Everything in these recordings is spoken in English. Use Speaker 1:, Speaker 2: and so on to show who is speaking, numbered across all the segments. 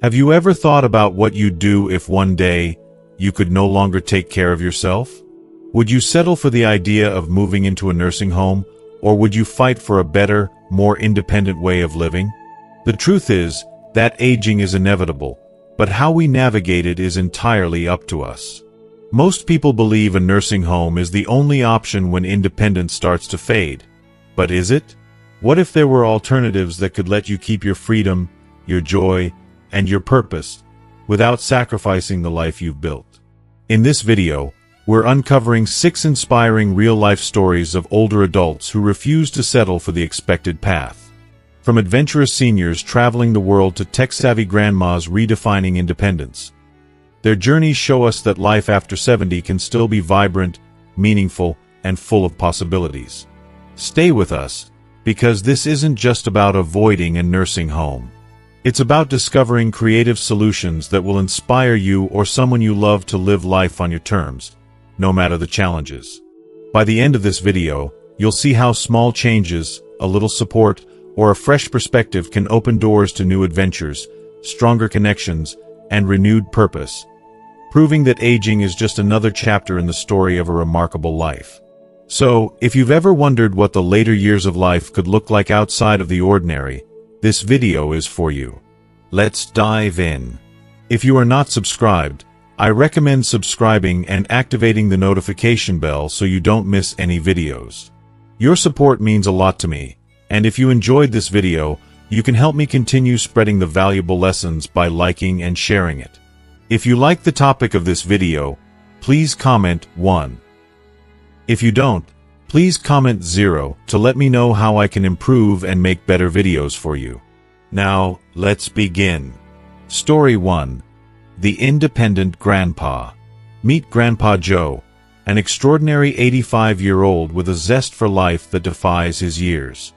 Speaker 1: Have you ever thought about what you'd do if one day you could no longer take care of yourself? Would you settle for the idea of moving into a nursing home, or would you fight for a better, more independent way of living? The truth is that aging is inevitable, but how we navigate it is entirely up to us. Most people believe a nursing home is the only option when independence starts to fade. But is it? What if there were alternatives that could let you keep your freedom, your joy, and your purpose, without sacrificing the life you've built? In this video, we're uncovering 6 inspiring real-life stories of older adults who refuse to settle for the expected path. From adventurous seniors traveling the world to tech-savvy grandmas redefining independence, their journeys show us that life after 70 can still be vibrant, meaningful, and full of possibilities. Stay with us, because this isn't just about avoiding a nursing home. It's about discovering creative solutions that will inspire you or someone you love to live life on your terms, no matter the challenges. By the end of this video, you'll see how small changes, a little support, or a fresh perspective can open doors to new adventures, stronger connections, and renewed purpose, proving that aging is just another chapter in the story of a remarkable life. So, if you've ever wondered what the later years of life could look like outside of the ordinary, this video is for you. Let's dive in. If you are not subscribed, I recommend subscribing and activating the notification bell so you don't miss any videos. Your support means a lot to me, and if you enjoyed this video, you can help me continue spreading the valuable lessons by liking and sharing it. If you like the topic of this video, please comment 1. If you don't, please comment 0 to let me know how I can improve and make better videos for you. Now, let's begin. Story 1. The Independent Grandpa. Meet Grandpa Joe, an extraordinary 85-year-old with a zest for life that defies his years.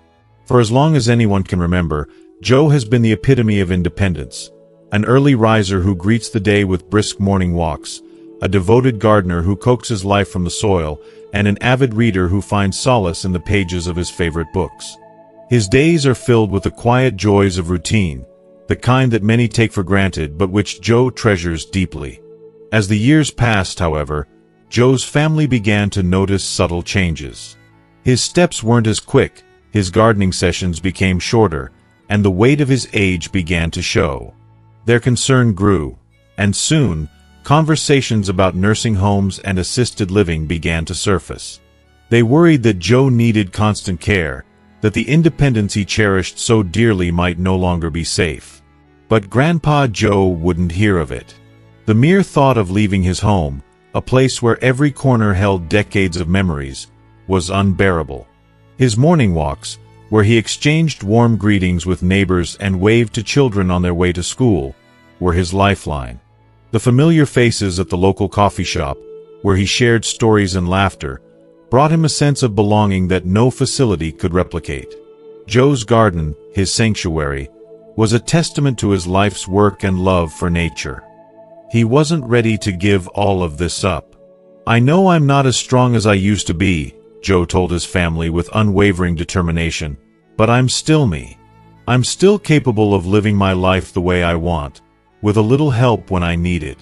Speaker 1: For as long as anyone can remember, Joe has been the epitome of independence. An early riser who greets the day with brisk morning walks, a devoted gardener who coaxes life from the soil, and an avid reader who finds solace in the pages of his favorite books. His days are filled with the quiet joys of routine, the kind that many take for granted but which Joe treasures deeply. As the years passed, however, Joe's family began to notice subtle changes. His steps weren't as quick, his gardening sessions became shorter, and the weight of his age began to show. Their concern grew, and soon, conversations about nursing homes and assisted living began to surface. They worried that Joe needed constant care, that the independence he cherished so dearly might no longer be safe. But Grandpa Joe wouldn't hear of it. The mere thought of leaving his home, a place where every corner held decades of memories, was unbearable. His morning walks, where he exchanged warm greetings with neighbors and waved to children on their way to school, were his lifeline. The familiar faces at the local coffee shop, where he shared stories and laughter, brought him a sense of belonging that no facility could replicate. Joe's garden, his sanctuary, was a testament to his life's work and love for nature. He wasn't ready to give all of this up. "I know I'm not as strong as I used to be," Joe told his family with unwavering determination, "but I'm still me. I'm still capable of living my life the way I want, with a little help when I need it."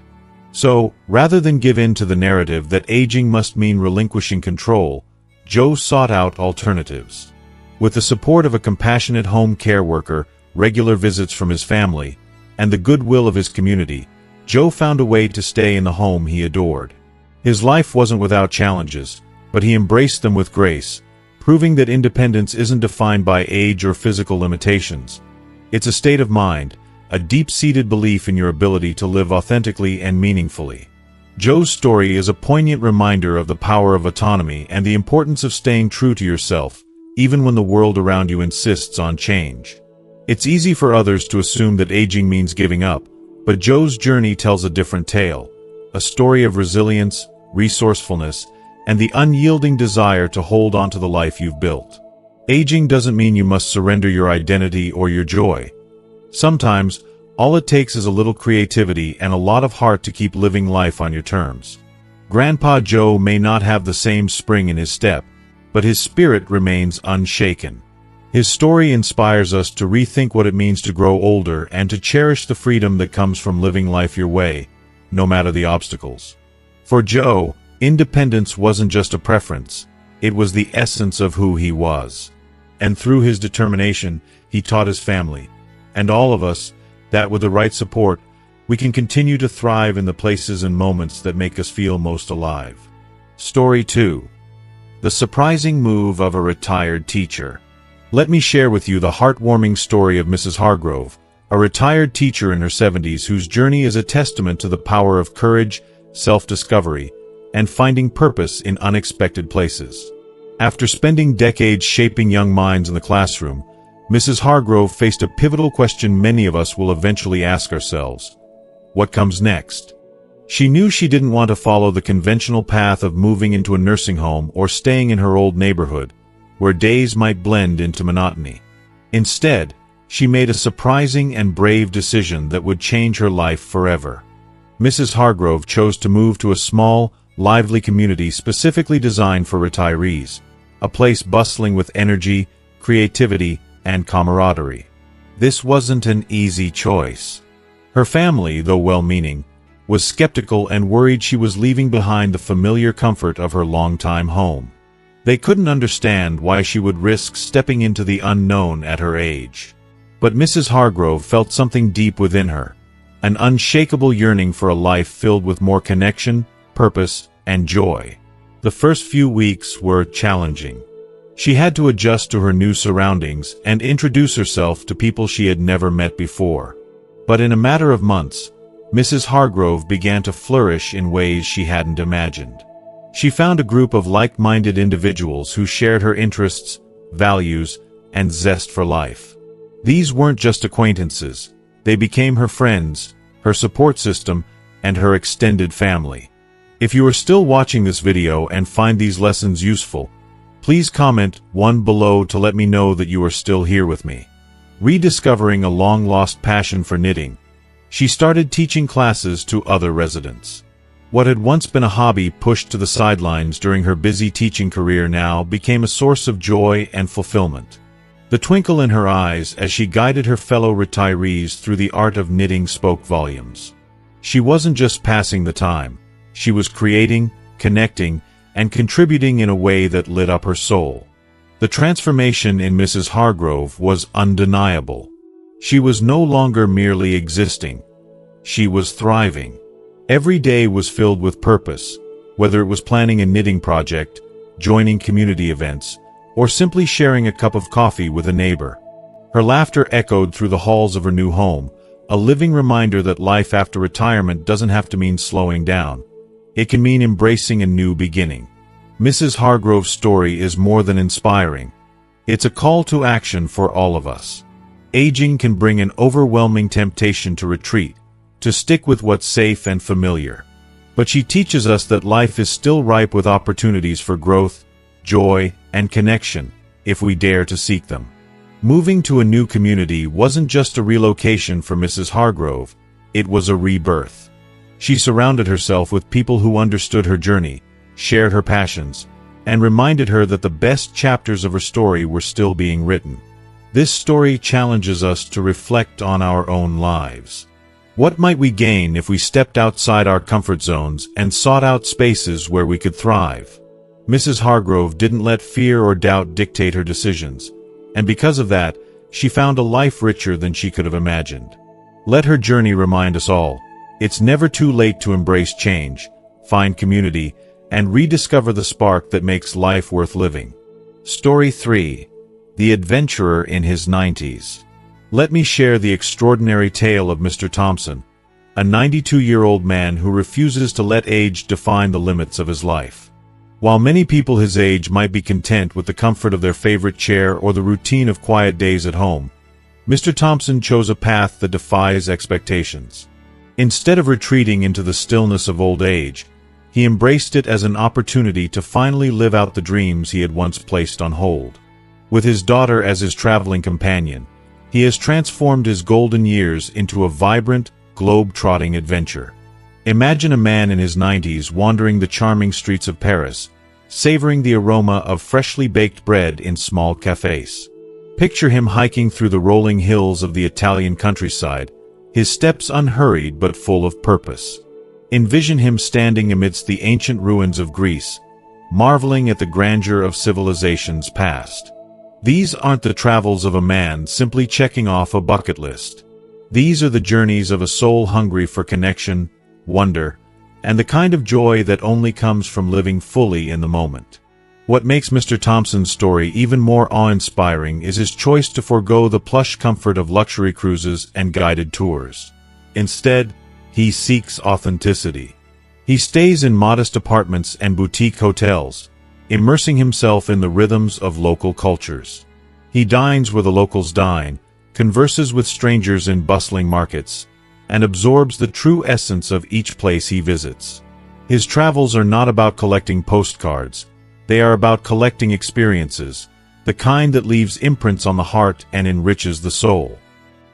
Speaker 1: So, rather than give in to the narrative that aging must mean relinquishing control, Joe sought out alternatives. With the support of a compassionate home care worker, regular visits from his family, and the goodwill of his community, Joe found a way to stay in the home he adored. His life wasn't without challenges, but he embraced them with grace, proving that independence isn't defined by age or physical limitations. It's a state of mind, a deep-seated belief in your ability to live authentically and meaningfully. Joe's story is a poignant reminder of the power of autonomy and the importance of staying true to yourself, even when the world around you insists on change. It's easy for others to assume that aging means giving up, but Joe's journey tells a different tale, a story of resilience, resourcefulness, and the unyielding desire to hold on to the life you've built. Aging doesn't mean you must surrender your identity or your joy. Sometimes, all it takes is a little creativity and a lot of heart to keep living life on your terms. Grandpa Joe may not have the same spring in his step, but his spirit remains unshaken. His story inspires us to rethink what it means to grow older and to cherish the freedom that comes from living life your way, no matter the obstacles. For Joe, independence wasn't just a preference, it was the essence of who he was. And through his determination, he taught his family, and all of us, that with the right support, we can continue to thrive in the places and moments that make us feel most alive. Story 2. The surprising move of a retired teacher. Let me share with you the heartwarming story of Mrs. Hargrove, a retired teacher in her 70s whose journey is a testament to the power of courage, self-discovery, and finding purpose in unexpected places. After spending decades shaping young minds in the classroom, Mrs. Hargrove faced a pivotal question many of us will eventually ask ourselves. What comes next? She knew she didn't want to follow the conventional path of moving into a nursing home or staying in her old neighborhood, where days might blend into monotony. Instead, she made a surprising and brave decision that would change her life forever. Mrs. Hargrove chose to move to a small, lively community specifically designed for retirees, a place bustling with energy, creativity, and camaraderie. This wasn't an easy choice. Her family, though well-meaning, was skeptical and worried she was leaving behind the familiar comfort of her longtime home. They couldn't understand why she would risk stepping into the unknown at her age. But Mrs. Hargrove felt something deep within her, an unshakable yearning for a life filled with more connection, purpose, and joy. The first few weeks were challenging. She had to adjust to her new surroundings and introduce herself to people she had never met before. But in a matter of months, Mrs. Hargrove began to flourish in ways she hadn't imagined. She found a group of like-minded individuals who shared her interests, values, and zest for life. These weren't just acquaintances. They became her friends, her support system, and her extended family. If you are still watching this video and find these lessons useful, please comment 1 below to let me know that you are still here with me. Rediscovering a long-lost passion for knitting, she started teaching classes to other residents. What had once been a hobby pushed to the sidelines during her busy teaching career now became a source of joy and fulfillment. The twinkle in her eyes as she guided her fellow retirees through the art of knitting spoke volumes. She wasn't just passing the time. She was creating, connecting, and contributing in a way that lit up her soul. The transformation in Mrs. Hargrove was undeniable. She was no longer merely existing. She was thriving. Every day was filled with purpose, whether it was planning a knitting project, joining community events, or simply sharing a cup of coffee with a neighbor. Her laughter echoed through the halls of her new home, a living reminder that life after retirement doesn't have to mean slowing down. It can mean embracing a new beginning. Mrs. Hargrove's story is more than inspiring. It's a call to action for all of us. Aging can bring an overwhelming temptation to retreat, to stick with what's safe and familiar. But she teaches us that life is still ripe with opportunities for growth, joy, and connection, if we dare to seek them. Moving to a new community wasn't just a relocation for Mrs. Hargrove, it was a rebirth. She surrounded herself with people who understood her journey, shared her passions, and reminded her that the best chapters of her story were still being written. This story challenges us to reflect on our own lives. What might we gain if we stepped outside our comfort zones and sought out spaces where we could thrive? Mrs. Hargrove didn't let fear or doubt dictate her decisions, and because of that, she found a life richer than she could have imagined. Let her journey remind us all, it's never too late to embrace change, find community, and rediscover the spark that makes life worth living. Story 3. The Adventurer in his 90s. Let me share the extraordinary tale of Mr. Thompson, a 92-year-old man who refuses to let age define the limits of his life. While many people his age might be content with the comfort of their favorite chair or the routine of quiet days at home, Mr. Thompson chose a path that defies expectations. Instead of retreating into the stillness of old age, he embraced it as an opportunity to finally live out the dreams he had once placed on hold. With his daughter as his traveling companion, he has transformed his golden years into a vibrant, globe-trotting adventure. Imagine a man in his 90s wandering the charming streets of Paris, savoring the aroma of freshly baked bread in small cafes. Picture him hiking through the rolling hills of the Italian countryside, his steps unhurried but full of purpose. Envision him standing amidst the ancient ruins of Greece, marveling at the grandeur of civilizations past. These aren't the travels of a man simply checking off a bucket list. These are the journeys of a soul hungry for connection, wonder, and the kind of joy that only comes from living fully in the moment. What makes Mr. Thompson's story even more awe-inspiring is his choice to forego the plush comfort of luxury cruises and guided tours. Instead, he seeks authenticity. He stays in modest apartments and boutique hotels, immersing himself in the rhythms of local cultures. He dines where the locals dine, converses with strangers in bustling markets, and absorbs the true essence of each place he visits. His travels are not about collecting postcards. They are about collecting experiences, the kind that leaves imprints on the heart and enriches the soul.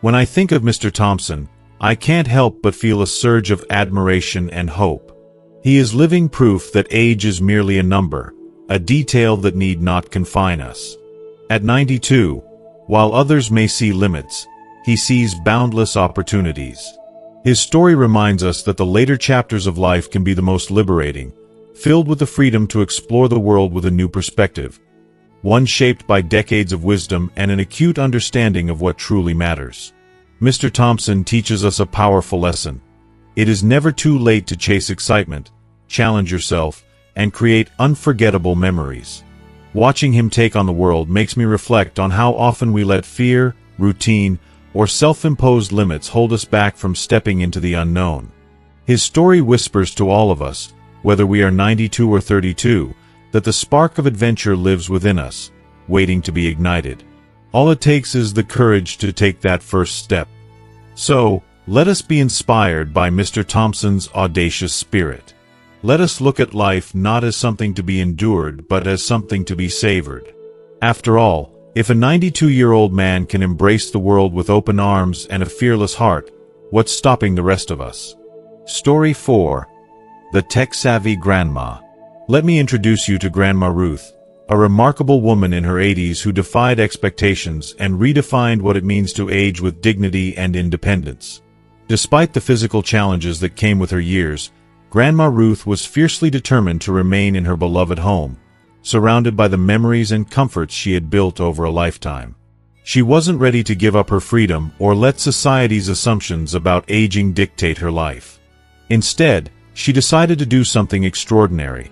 Speaker 1: When I think of Mr. Thompson, I can't help but feel a surge of admiration and hope. He is living proof that age is merely a number, a detail that need not confine us. At 92, while others may see limits, he sees boundless opportunities. His story reminds us that the later chapters of life can be the most liberating, filled with the freedom to explore the world with a new perspective, one shaped by decades of wisdom and an acute understanding of what truly matters. Mr. Thompson teaches us a powerful lesson. It is never too late to chase excitement, challenge yourself, and create unforgettable memories. Watching him take on the world makes me reflect on how often we let fear, routine, or self-imposed limits hold us back from stepping into the unknown. His story whispers to all of us, whether we are 92 or 32, that the spark of adventure lives within us, waiting to be ignited. All it takes is the courage to take that first step. So, let us be inspired by Mr. Thompson's audacious spirit. Let us look at life not as something to be endured but as something to be savored. After all, if a 92-year-old man can embrace the world with open arms and a fearless heart, what's stopping the rest of us? Story 4. The Tech-Savvy Grandma. Let me introduce you to Grandma Ruth, a remarkable woman in her 80s who defied expectations and redefined what it means to age with dignity and independence. Despite the physical challenges that came with her years, Grandma Ruth was fiercely determined to remain in her beloved home, surrounded by the memories and comforts she had built over a lifetime. She wasn't ready to give up her freedom or let society's assumptions about aging dictate her life. Instead, she decided to do something extraordinary.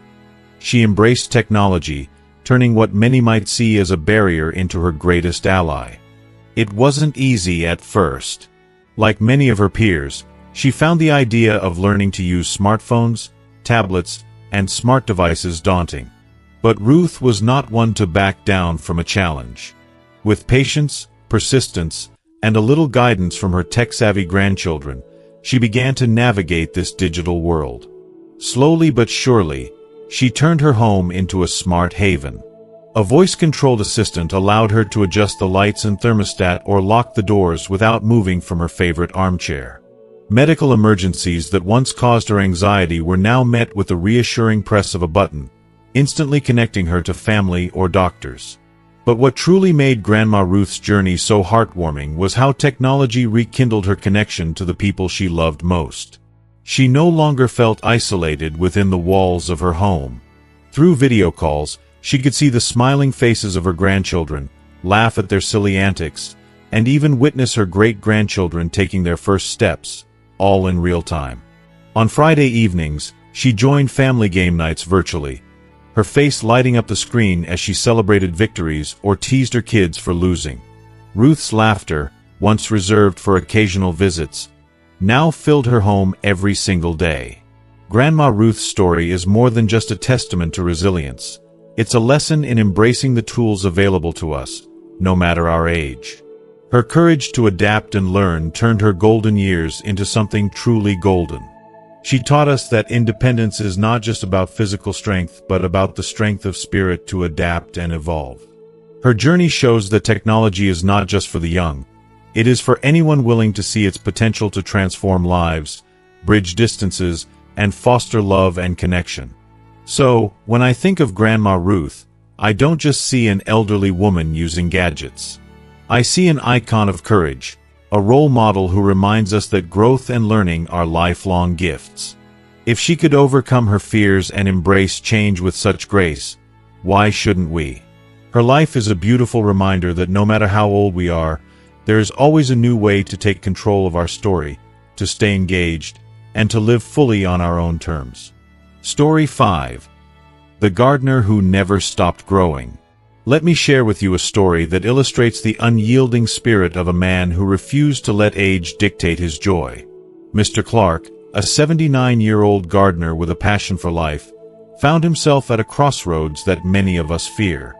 Speaker 1: She embraced technology, turning what many might see as a barrier into her greatest ally. It wasn't easy at first. Like many of her peers, she found the idea of learning to use smartphones, tablets, and smart devices daunting. But Ruth was not one to back down from a challenge. With patience, persistence, and a little guidance from her tech-savvy grandchildren, she began to navigate this digital world. Slowly but surely, she turned her home into a smart haven. A voice-controlled assistant allowed her to adjust the lights and thermostat or lock the doors without moving from her favorite armchair. Medical emergencies that once caused her anxiety were now met with the reassuring press of a button, instantly connecting her to family or doctors. But what truly made Grandma Ruth's journey so heartwarming was how technology rekindled her connection to the people she loved most. She no longer felt isolated within the walls of her home. Through video calls, she could see the smiling faces of her grandchildren, laugh at their silly antics, and even witness her great-grandchildren taking their first steps, all in real time. On Friday evenings, she joined family game nights virtually, her face lighting up the screen as she celebrated victories or teased her kids for losing. Ruth's laughter, once reserved for occasional visits, now filled her home every single day. Grandma Ruth's story is more than just a testament to resilience. It's a lesson in embracing the tools available to us, no matter our age. Her courage to adapt and learn turned her golden years into something truly golden. She taught us that independence is not just about physical strength but about the strength of spirit to adapt and evolve. Her journey shows that technology is not just for the young. It is for anyone willing to see its potential to transform lives, bridge distances, and foster love and connection. So, when I think of Grandma Ruth, I don't just see an elderly woman using gadgets. I see an icon of courage, a role model who reminds us that growth and learning are lifelong gifts. If she could overcome her fears and embrace change with such grace, why shouldn't we? Her life is a beautiful reminder that no matter how old we are, there is always a new way to take control of our story, to stay engaged, and to live fully on our own terms. Story 5. The Gardener Who Never Stopped Growing. Let me share with you a story that illustrates the unyielding spirit of a man who refused to let age dictate his joy. Mr. Clark, a 79-year-old gardener with a passion for life, found himself at a crossroads that many of us fear.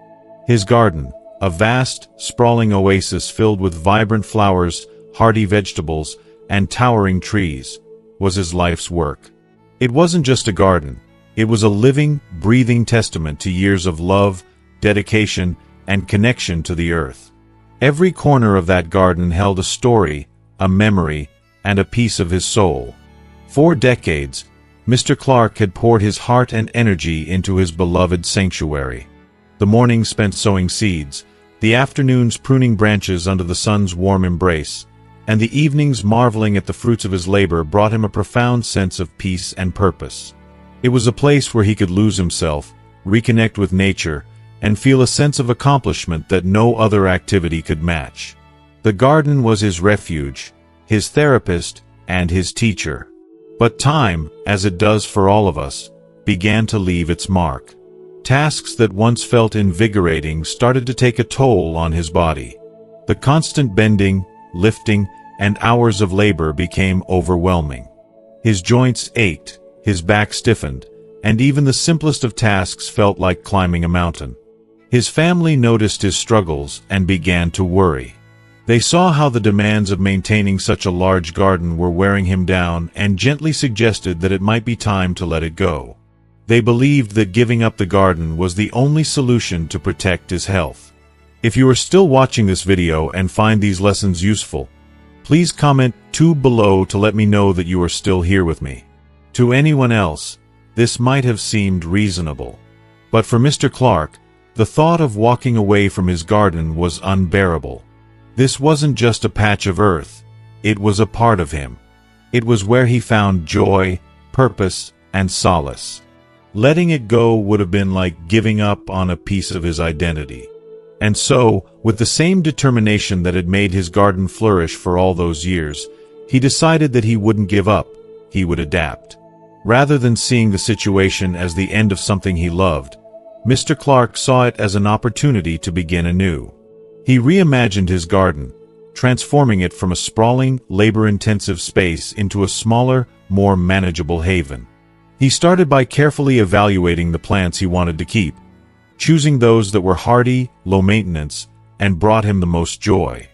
Speaker 1: His garden, a vast, sprawling oasis filled with vibrant flowers, hardy vegetables, and towering trees, was his life's work. It wasn't just a garden. It was a living, breathing testament to years of love, dedication, and connection to the earth. Every corner of that garden held a story, a memory, and a piece of his soul. For decades, Mr. Clark had poured his heart and energy into his beloved sanctuary. The mornings spent sowing seeds, the afternoons pruning branches under the sun's warm embrace, and the evenings marveling at the fruits of his labor brought him a profound sense of peace and purpose. It was a place where he could lose himself, reconnect with nature, and feel a sense of accomplishment that no other activity could match. The garden was his refuge, his therapist, and his teacher. But time, as it does for all of us, began to leave its mark. Tasks that once felt invigorating started to take a toll on his body. The constant bending, lifting, and hours of labor became overwhelming. His joints ached, his back stiffened, and even the simplest of tasks felt like climbing a mountain. His family noticed his struggles and began to worry. They saw how the demands of maintaining such a large garden were wearing him down and gently suggested that it might be time to let it go. They believed that giving up the garden was the only solution to protect his health. If you are still watching this video and find these lessons useful, please comment 2 below to let me know that you are still here with me. To anyone else, this might have seemed reasonable. But for Mr. Clark, the thought of walking away from his garden was unbearable. This wasn't just a patch of earth, it was a part of him. It was where he found joy, purpose, and solace. Letting it go would have been like giving up on a piece of his identity. And so, with the same determination that had made his garden flourish for all those years, he decided that he wouldn't give up, he would adapt. Rather than seeing the situation as the end of something he loved, Mr. Clark saw it as an opportunity to begin anew. He reimagined his garden, transforming it from a sprawling, labor-intensive space into a smaller, more manageable haven. He started by carefully evaluating the plants he wanted to keep, choosing those that were hardy, low maintenance, and brought him the most joy.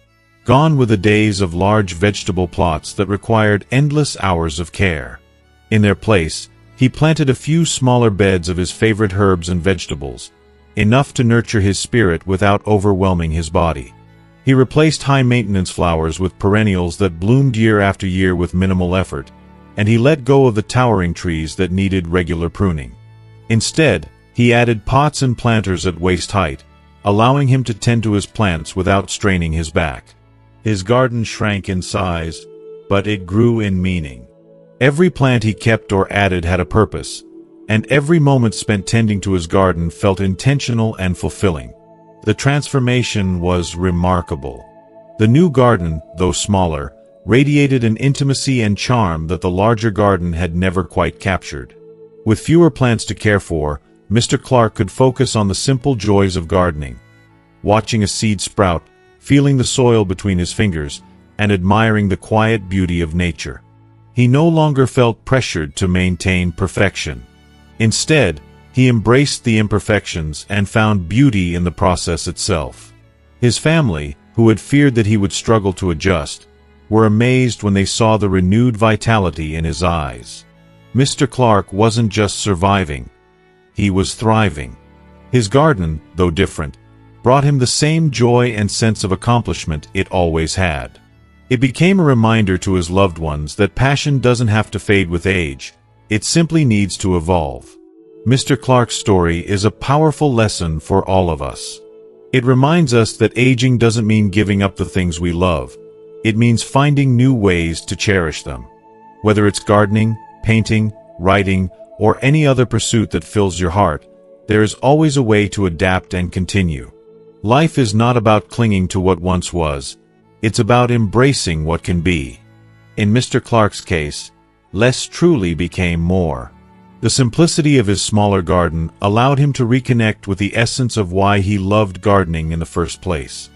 Speaker 1: Gone were the days of large vegetable plots that required endless hours of care. In their place, he planted a few smaller beds of his favorite herbs and vegetables, enough to nurture his spirit without overwhelming his body. He replaced high-maintenance flowers with perennials that bloomed year after year with minimal effort, and he let go of the towering trees that needed regular pruning. Instead, he added pots and planters at waist height, allowing him to tend to his plants without straining his back. His garden shrank in size, but it grew in meaning. Every plant he kept or added had a purpose, and every moment spent tending to his garden felt intentional and fulfilling. The transformation was remarkable. The new garden, though smaller, radiated an intimacy and charm that the larger garden had never quite captured. With fewer plants to care for, Mr. Clark could focus on the simple joys of gardening, watching a seed sprout, feeling the soil between his fingers, and admiring the quiet beauty of nature. He no longer felt pressured to maintain perfection. Instead, he embraced the imperfections and found beauty in the process itself. His family, who had feared that he would struggle to adjust, were amazed when they saw the renewed vitality in his eyes. Mr. Clark wasn't just surviving, he was thriving. His garden, though different, brought him the same joy and sense of accomplishment it always had. It became a reminder to his loved ones that passion doesn't have to fade with age, it simply needs to evolve. Mr. Clark's story is a powerful lesson for all of us. It reminds us that aging doesn't mean giving up the things we love. It means finding new ways to cherish them. Whether it's gardening, painting, writing, or any other pursuit that fills your heart, there is always a way to adapt and continue. Life is not about clinging to what once was. It's about embracing what can be. In Mr. Clark's case, less truly became more. The simplicity of his smaller garden allowed him to reconnect with the essence of why he loved gardening in the first place.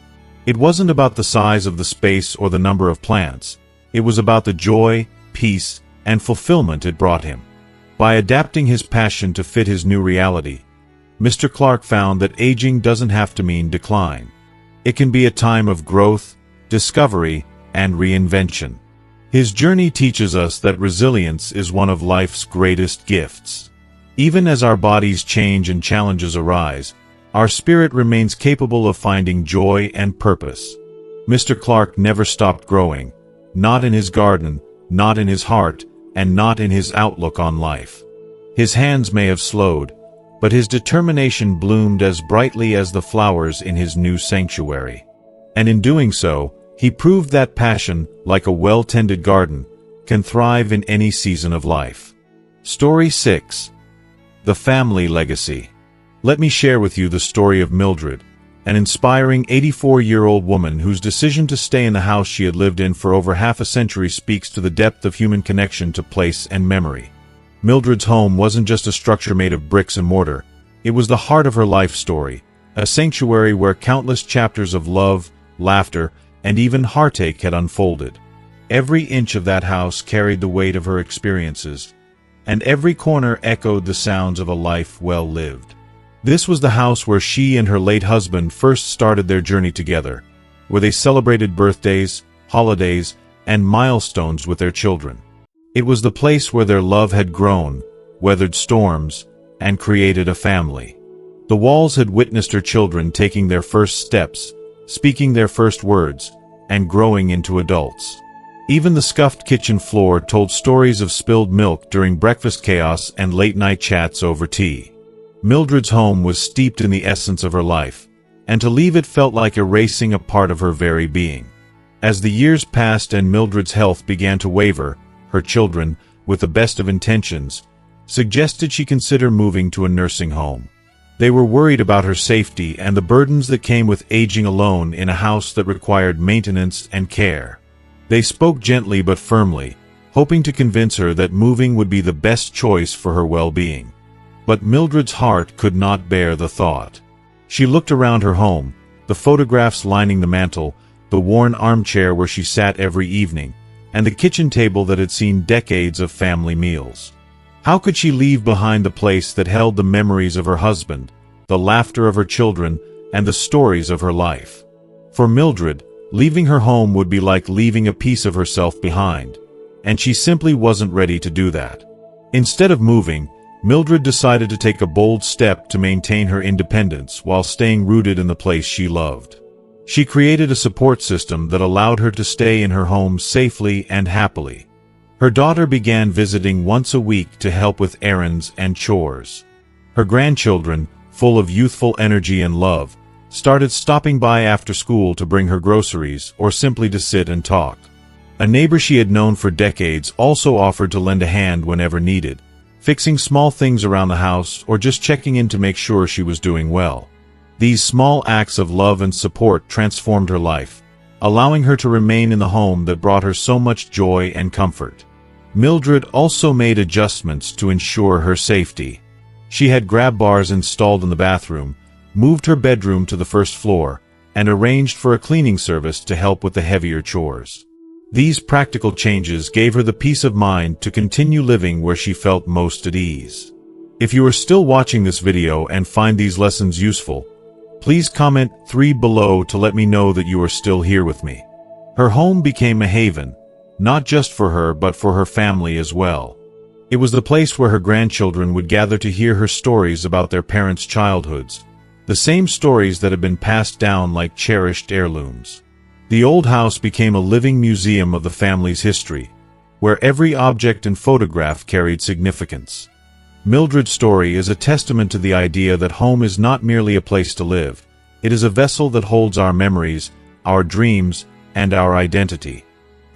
Speaker 1: It wasn't about the size of the space or the number of plants. It was about the joy, peace, and fulfillment it brought him. By adapting his passion to fit his new reality, Mr. Clark found that aging doesn't have to mean decline. It can be a time of growth, discovery, and reinvention. His journey teaches us that resilience is one of life's greatest gifts. Even as our bodies change and challenges arise, our spirit remains capable of finding joy and purpose. Mr. Clark never stopped growing, not in his garden, not in his heart, and not in his outlook on life. His hands may have slowed, but his determination bloomed as brightly as the flowers in his new sanctuary. And in doing so, he proved that passion, like a well-tended garden, can thrive in any season of life. Story 6. The Family Legacy. Let me share with you the story of Mildred, an inspiring 84-year-old woman whose decision to stay in the house she had lived in for over half a century speaks to the depth of human connection to place and memory. Mildred's home wasn't just a structure made of bricks and mortar. It was the heart of her life story, a sanctuary where countless chapters of love, laughter, and even heartache had unfolded. Every inch of that house carried the weight of her experiences, and every corner echoed the sounds of a life well lived. This was the house where she and her late husband first started their journey together, where they celebrated birthdays, holidays, and milestones with their children. It was the place where their love had grown, weathered storms, and created a family. The walls had witnessed her children taking their first steps, speaking their first words, and growing into adults. Even the scuffed kitchen floor told stories of spilled milk during breakfast chaos and late-night chats over tea. Mildred's home was steeped in the essence of her life, and to leave it felt like erasing a part of her very being. As the years passed and Mildred's health began to waver, her children, with the best of intentions, suggested she consider moving to a nursing home. They were worried about her safety and the burdens that came with aging alone in a house that required maintenance and care. They spoke gently but firmly, hoping to convince her that moving would be the best choice for her well-being. But Mildred's heart could not bear the thought. She looked around her home, the photographs lining the mantel, the worn armchair where she sat every evening, and the kitchen table that had seen decades of family meals. How could she leave behind the place that held the memories of her husband, the laughter of her children, and the stories of her life? For Mildred, leaving her home would be like leaving a piece of herself behind, and she simply wasn't ready to do that. Instead of moving, Mildred decided to take a bold step to maintain her independence while staying rooted in the place she loved. She created a support system that allowed her to stay in her home safely and happily. Her daughter began visiting once a week to help with errands and chores. Her grandchildren, full of youthful energy and love, started stopping by after school to bring her groceries or simply to sit and talk. A neighbor she had known for decades also offered to lend a hand whenever needed, fixing small things around the house or just checking in to make sure she was doing well. These small acts of love and support transformed her life, allowing her to remain in the home that brought her so much joy and comfort. Mildred also made adjustments to ensure her safety. She had grab bars installed in the bathroom, moved her bedroom to the first floor, and arranged for a cleaning service to help with the heavier chores. These practical changes gave her the peace of mind to continue living where she felt most at ease. If you are still watching this video and find these lessons useful, please comment 3 below to let me know that you are still here with me. Her home became a haven, not just for her but for her family as well. It was the place where her grandchildren would gather to hear her stories about their parents' childhoods, the same stories that had been passed down like cherished heirlooms. The old house became a living museum of the family's history, where every object and photograph carried significance. Mildred's story is a testament to the idea that home is not merely a place to live, It is a vessel that holds our memories, our dreams, and our identity.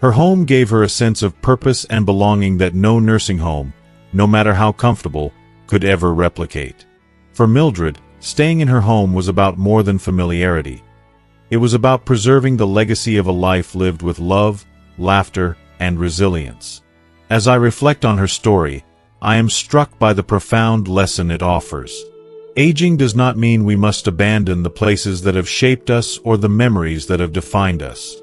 Speaker 1: Her home gave her a sense of purpose and belonging that no nursing home, no matter how comfortable, could ever replicate. For Mildred, staying in her home was about more than familiarity. It was about preserving the legacy of a life lived with love, laughter, and resilience. As I reflect on her story, I am struck by the profound lesson it offers. Aging does not mean we must abandon the places that have shaped us or the memories that have defined us.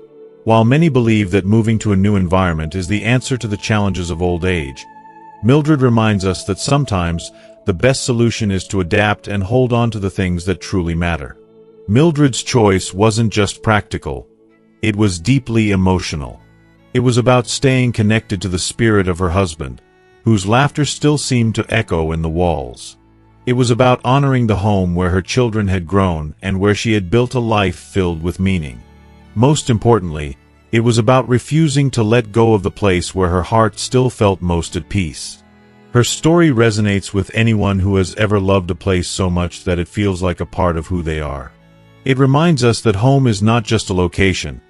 Speaker 1: While many believe that moving to a new environment is the answer to the challenges of old age, Mildred reminds us that sometimes the best solution is to adapt and hold on to the things that truly matter. Mildred's choice wasn't just practical, it was deeply emotional. It was about staying connected to the spirit of her husband, whose laughter still seemed to echo in the walls. It was about honoring the home where her children had grown and where she had built a life filled with meaning. Most importantly, it was about refusing to let go of the place where her heart still felt most at peace. Her story resonates with anyone who has ever loved a place so much that it feels like a part of who they are. It reminds us that home is not just a location.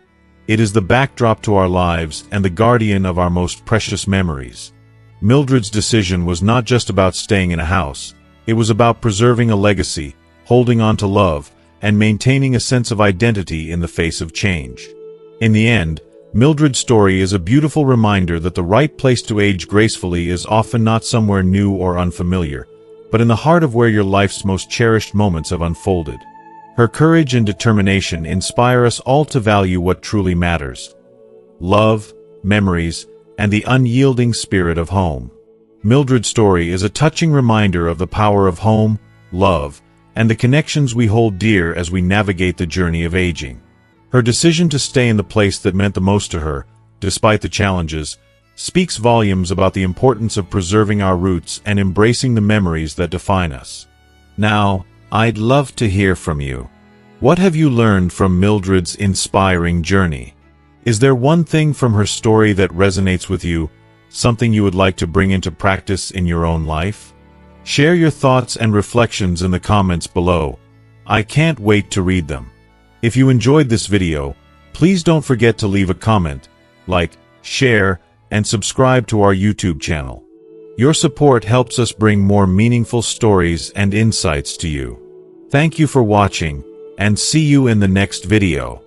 Speaker 1: It is the backdrop to our lives and the guardian of our most precious memories. Mildred's decision was not just about staying in a house. It was about preserving a legacy, holding on to love, and maintaining a sense of identity in the face of change. In the end, Mildred's story is a beautiful reminder that the right place to age gracefully is often not somewhere new or unfamiliar, but in the heart of where your life's most cherished moments have unfolded. Her courage and determination inspire us all to value what truly matters: love, memories, and the unyielding spirit of home. Mildred's story is a touching reminder of the power of home, love, and the connections we hold dear as we navigate the journey of aging. Her decision to stay in the place that meant the most to her, despite the challenges, speaks volumes about the importance of preserving our roots and embracing the memories that define us. Now, I'd love to hear from you. What have you learned from Mildred's inspiring journey? Is there one thing from her story that resonates with you, something you would like to bring into practice in your own life? Share your thoughts and reflections in the comments below. I can't wait to read them. If you enjoyed this video, please don't forget to leave a comment, like, share, and subscribe to our YouTube channel. Your support helps us bring more meaningful stories and insights to you. Thank you for watching, and see you in the next video.